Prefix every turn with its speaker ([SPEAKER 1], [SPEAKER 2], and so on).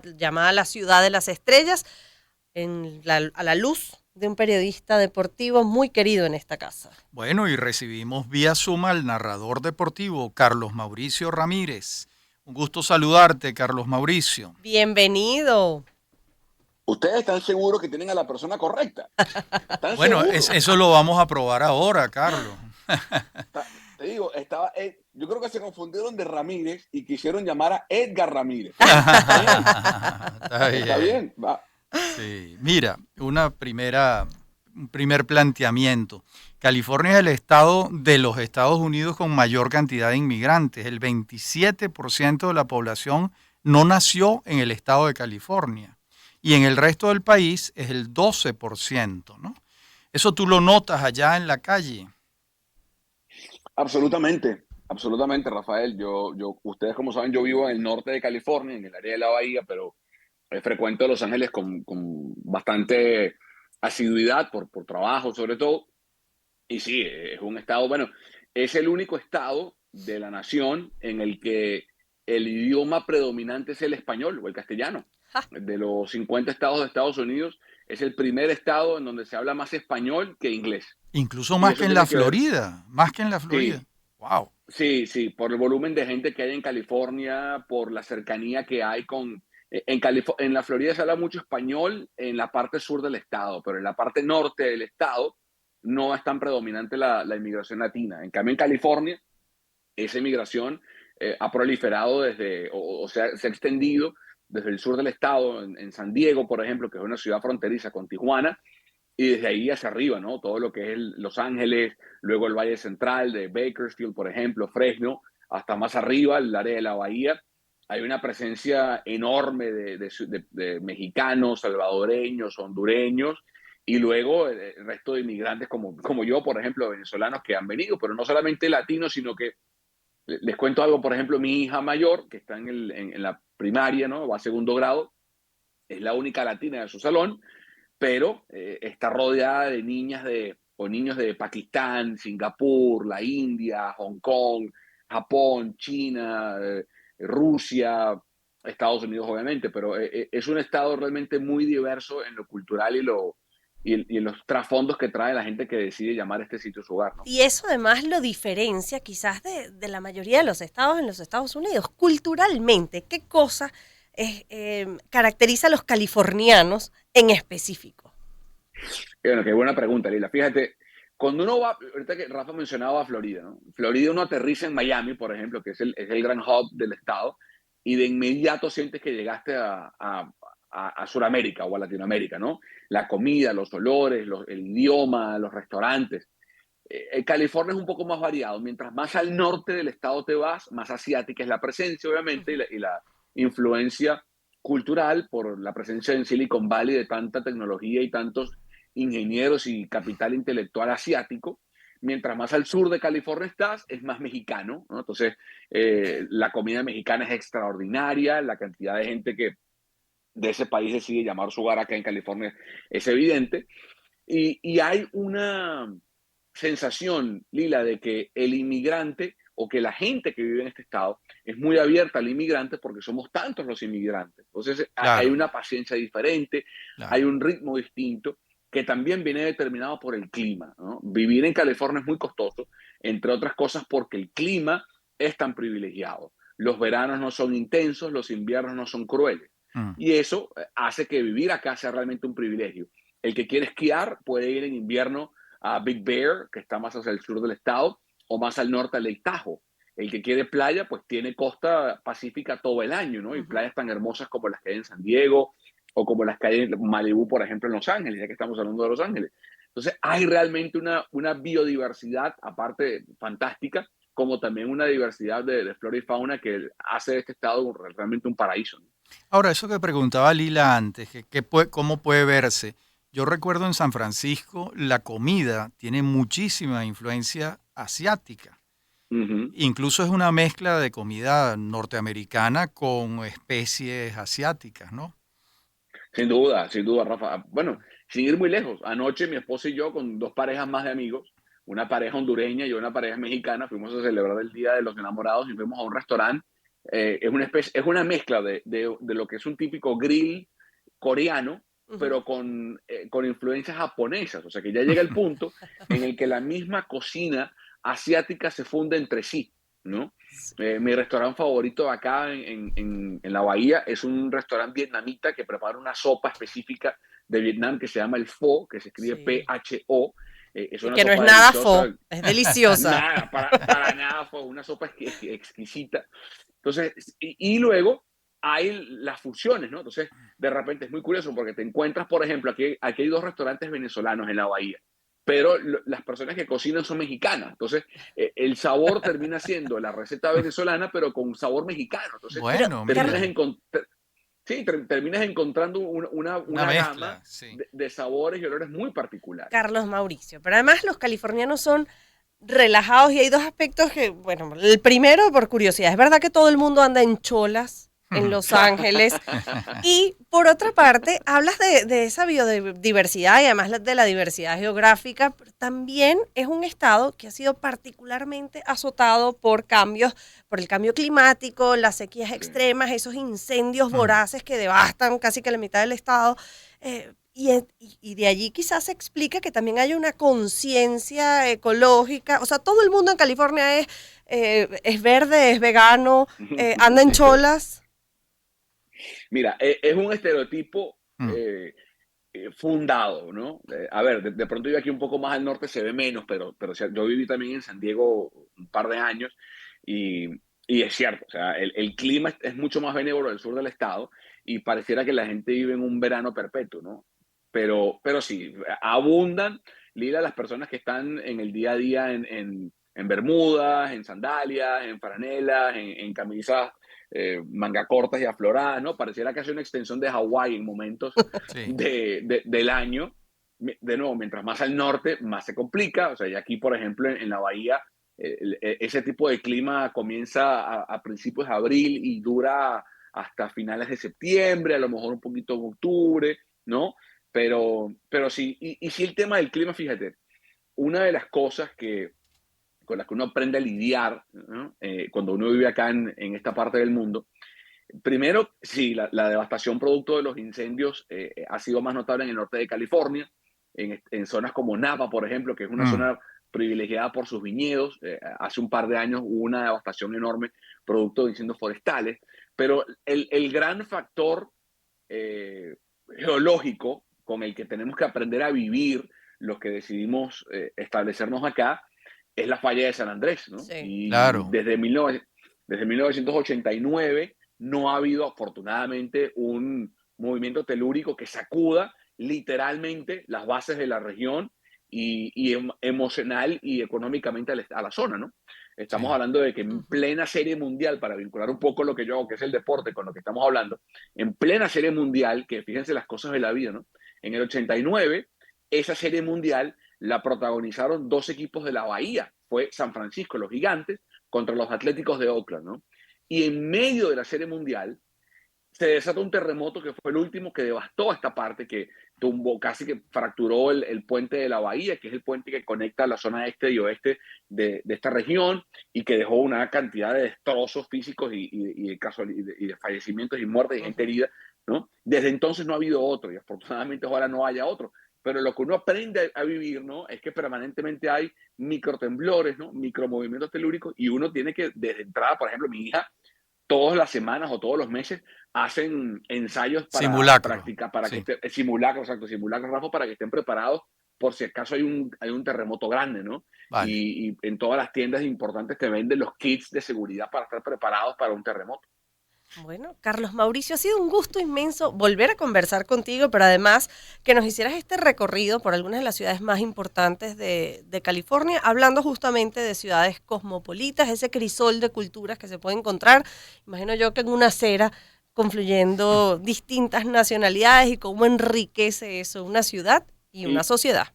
[SPEAKER 1] llamada La Ciudad de las Estrellas, a la luz de un periodista deportivo muy querido en esta casa.
[SPEAKER 2] Bueno, y recibimos vía Zoom al narrador deportivo, Carlos Mauricio Ramírez. Un gusto saludarte, Carlos Mauricio.
[SPEAKER 1] Bienvenido.
[SPEAKER 3] ¿Ustedes están seguros que tienen a la persona correcta? ¿Están
[SPEAKER 2] Bueno,
[SPEAKER 3] seguros?
[SPEAKER 2] eso lo vamos a probar ahora, Carlos.
[SPEAKER 3] Te digo, yo creo que se confundieron de Ramírez y quisieron llamar a Edgar Ramírez. Está bien,
[SPEAKER 2] Está
[SPEAKER 3] está
[SPEAKER 2] bien.
[SPEAKER 3] bien. Va.
[SPEAKER 2] Sí, mira, un primer planteamiento. California es el estado de los Estados Unidos con mayor cantidad de inmigrantes. El 27% de la población no nació en el estado de California. Y en el resto del país es el 12%, ¿no? Eso tú lo notas allá en la calle.
[SPEAKER 3] Absolutamente, absolutamente, Rafael. Ustedes como saben, yo vivo en el norte de California, en el área de la Bahía, pero frecuento Los Ángeles con bastante asiduidad por trabajo sobre todo. Y sí, es un estado, bueno, es el único estado de la nación en el que el idioma predominante es el español o el castellano.
[SPEAKER 1] Ja,
[SPEAKER 3] De los 50 estados de Estados Unidos, es el primer estado en donde se habla más español que inglés.
[SPEAKER 2] Incluso
[SPEAKER 3] Y
[SPEAKER 2] más que
[SPEAKER 3] eso
[SPEAKER 2] en la
[SPEAKER 3] tiene que ver,
[SPEAKER 2] Florida, más que en la Florida.
[SPEAKER 3] sí,
[SPEAKER 2] Wow.
[SPEAKER 3] sí, por el volumen de gente que hay en California, por la cercanía que hay con... en la Florida se habla mucho español en la parte sur del estado, pero en la parte norte del estado no es tan predominante la inmigración latina. En cambio, en California, esa inmigración ha proliferado o sea, se ha extendido desde el sur del estado, en San Diego, por ejemplo, que es una ciudad fronteriza con Tijuana, y desde ahí hacia arriba, ¿no? Todo lo que es Los Ángeles, luego el Valle Central de Bakersfield, por ejemplo, Fresno, hasta más arriba, el área de la Bahía. Hay una presencia enorme de mexicanos, salvadoreños, hondureños, y luego el resto de inmigrantes como yo, por ejemplo, venezolanos que han venido, pero no solamente latinos, sino que les cuento algo, por ejemplo, mi hija mayor, que está en la primaria, ¿no? Va a segundo grado, es la única latina de su salón, pero está rodeada de o niños de Pakistán, Singapur, la India, Hong Kong, Japón, China, Rusia, Estados Unidos obviamente, pero es un estado realmente muy diverso en lo cultural y en los trasfondos que trae la gente que decide llamar a este sitio su hogar, ¿no?
[SPEAKER 1] y eso además lo diferencia quizás de la mayoría de los estados en los Estados Unidos. Culturalmente, ¿qué cosa caracteriza a los californianos en específico?
[SPEAKER 3] Bueno, qué buena pregunta, Lila. Fíjate, cuando uno va, ahorita que Rafa mencionaba Florida, ¿no? Florida uno aterriza en Miami, por ejemplo, que es el gran hub del estado, y de inmediato sientes que llegaste a Sudamérica o a Latinoamérica, ¿no? La comida, los olores, el idioma, los restaurantes. California es un poco más variado. Mientras más al norte del estado te vas, más asiática es la presencia, obviamente, y la influencia cultural por la presencia en Silicon Valley de tanta tecnología y tantos ingenieros y capital intelectual asiático. Mientras más al sur de California estás, es más mexicano, ¿no? Entonces, la comida mexicana es extraordinaria, la cantidad de gente que de ese país decide llamar su hogar acá en California es evidente. Y hay una sensación, Lila, de que el inmigrante o que la gente que vive en este estado es muy abierta al inmigrante porque somos tantos los inmigrantes. Entonces hay
[SPEAKER 2] Claro,
[SPEAKER 3] una paciencia diferente, hay
[SPEAKER 2] claro.
[SPEAKER 3] un ritmo distinto que también viene determinado por el clima, ¿no? Vivir en California es muy costoso, entre otras cosas porque el clima es tan privilegiado. Los veranos no son intensos, los inviernos no son crueles.
[SPEAKER 2] Mm.
[SPEAKER 3] Y eso hace que vivir acá sea realmente un privilegio. El que quiere esquiar puede ir en invierno a Big Bear, que está más hacia el sur del estado, o más al norte a Lake Tahoe. El que quiere playa, pues tiene costa pacífica todo el año, ¿no? Y
[SPEAKER 1] Ujú.
[SPEAKER 3] playas tan hermosas como las que hay en San Diego o como las que hay en Malibu, por ejemplo, en Los Ángeles, ya que estamos hablando de Los Ángeles. Entonces, hay realmente una biodiversidad, aparte fantástica, como también una diversidad de flora y fauna que hace de este estado realmente un paraíso, ¿no?
[SPEAKER 2] Ahora, eso que preguntaba Lila antes, ¿cómo puede verse? Yo recuerdo en San Francisco la comida tiene muchísima influencia asiática.
[SPEAKER 3] Uh -huh.
[SPEAKER 2] Incluso es una mezcla de comida norteamericana con especies asiáticas, ¿no?
[SPEAKER 3] Sin duda, Rafa. Bueno, sin ir muy lejos, anoche mi esposa y yo con dos parejas más de amigos, una pareja hondureña y una pareja mexicana, fuimos a celebrar el Día de los Enamorados y fuimos a un restaurante Es una mezcla de lo que es un típico grill coreano,
[SPEAKER 1] Ujú.
[SPEAKER 3] pero con influencias japonesas. O sea que ya llega el punto en el que la misma cocina asiática se funde entre sí, ¿no? Mi restaurante favorito acá en la Bahía es un restaurante vietnamita que prepara una sopa específica de Vietnam que se llama el pho, que se escribe
[SPEAKER 1] Sí.
[SPEAKER 3] P-H-O. Es
[SPEAKER 1] Y
[SPEAKER 3] una
[SPEAKER 1] que no es
[SPEAKER 3] sopa
[SPEAKER 1] nada
[SPEAKER 3] deliciosa.
[SPEAKER 1] fo, es deliciosa.
[SPEAKER 3] Nada, para nada, fue una sopa exquisita. Entonces, y luego hay las fusiones, ¿no? Entonces, de repente es muy curioso porque te encuentras, por ejemplo, aquí hay dos restaurantes venezolanos en la Bahía, pero las personas que cocinan son mexicanas. Entonces, el sabor termina siendo la receta venezolana, pero con un sabor mexicano. Entonces,
[SPEAKER 1] Pero,
[SPEAKER 2] Bueno,
[SPEAKER 3] terminas,
[SPEAKER 2] mira,
[SPEAKER 3] encont sí, terminas encontrando
[SPEAKER 2] una
[SPEAKER 3] una gama
[SPEAKER 2] mezcla, sí.
[SPEAKER 3] de sabores y olores muy particulares.
[SPEAKER 1] Carlos Mauricio, pero además los californianos son relajados y hay dos aspectos que, bueno, el primero por curiosidad, es verdad que todo el mundo anda en cholas en Los Ángeles y por otra parte hablas de esa biodiversidad y además de la diversidad geográfica, pero también es un estado que ha sido particularmente azotado por cambios, por el cambio climático, las sequías
[SPEAKER 3] Sí.
[SPEAKER 1] extremas, esos incendios
[SPEAKER 2] Mm.
[SPEAKER 1] voraces que devastan casi que la mitad del estado. Y de allí quizás se explica que también hay una conciencia ecológica. O sea, todo el mundo en California es verde, es vegano, anda en cholas.
[SPEAKER 3] Mira, es un estereotipo
[SPEAKER 2] Mm.
[SPEAKER 3] fundado, ¿no? A ver, de pronto yo aquí un poco más al norte se ve menos, pero o sea, yo viví también en San Diego un par de años y, y es cierto, o sea, el clima es mucho más benévolo del sur del estado y pareciera que la gente vive en un verano perpetuo, ¿no? Pero sí, abundan, Lila, las personas que están en el día a día en bermudas, en sandalias, en franelas, en camisas manga cortas y afloradas, ¿no? Pareciera que hace una extensión de Hawái en momentos
[SPEAKER 2] Sí,
[SPEAKER 3] del año. De nuevo, mientras más al norte, más se complica. O sea, y aquí, por ejemplo, en la bahía, ese tipo de clima comienza a principios de abril y dura hasta finales de septiembre, a lo mejor un poquito en octubre, ¿no? Pero sí, y sí el tema del clima, fíjate, una de las cosas con las que uno aprende a lidiar, ¿no? Cuando uno vive acá en esta parte del mundo, primero, sí, la devastación producto de los incendios ha sido más notable en el norte de California, en zonas como Napa, por ejemplo, que es una
[SPEAKER 2] mm,
[SPEAKER 3] zona privilegiada por sus viñedos. Hace un par de años hubo una devastación enorme producto de incendios forestales, pero el gran factor eh, geológico con el que tenemos que aprender a vivir los que decidimos establecernos acá es la falla de San Andrés, ¿no?
[SPEAKER 1] Sí.
[SPEAKER 3] Y
[SPEAKER 2] claro.
[SPEAKER 3] desde 1989 no ha habido afortunadamente un movimiento telúrico que sacuda literalmente las bases de la región emocional y económicamente a la zona, ¿no? Estamos
[SPEAKER 2] Sí.
[SPEAKER 3] hablando de que en
[SPEAKER 1] Ujú.
[SPEAKER 3] plena serie mundial, para vincular un poco lo que yo hago, que es el deporte, con lo que estamos hablando, en plena serie mundial, que fíjense las cosas de la vida, ¿no? En el 89, esa serie mundial la protagonizaron dos equipos de la Bahía. Fue San Francisco, los Gigantes, contra los Atléticos de Oakland, ¿no? Y en medio de la serie mundial se desata un terremoto que fue el último que devastó esta parte, que tumbó, casi que fracturó el puente de la bahía, que es el puente que conecta la zona este y oeste de esta región y que dejó una cantidad de destrozos físicos y de fallecimientos y muertes y gente
[SPEAKER 1] Ujú.
[SPEAKER 3] herida, ¿no? Desde entonces no ha habido otro y afortunadamente ahora no haya otro. Pero lo que uno aprende a vivir, ¿no? Es que permanentemente hay microtemblores, ¿no? Micromovimientos telúricos y uno tiene que, desde entrada, por ejemplo, mi hija todas las semanas o todos los meses hacen ensayos para
[SPEAKER 2] Simulacro.
[SPEAKER 3] practicar, para que
[SPEAKER 2] Sí,
[SPEAKER 3] estén, simulacros, exacto, simulacros, Rafa, para que estén preparados por si acaso hay un terremoto grande, ¿no?
[SPEAKER 2] vale.
[SPEAKER 3] Y en todas las tiendas importantes te venden los kits de seguridad para estar preparados para un terremoto.
[SPEAKER 1] Bueno, Carlos Mauricio, ha sido un gusto inmenso volver a conversar contigo, pero además que nos hicieras este recorrido por algunas de las ciudades más importantes de California, hablando justamente de ciudades cosmopolitas, ese crisol de culturas que se puede encontrar, imagino yo que en una acera confluyendo distintas nacionalidades y cómo enriquece eso una ciudad y una
[SPEAKER 3] Y,
[SPEAKER 1] sociedad.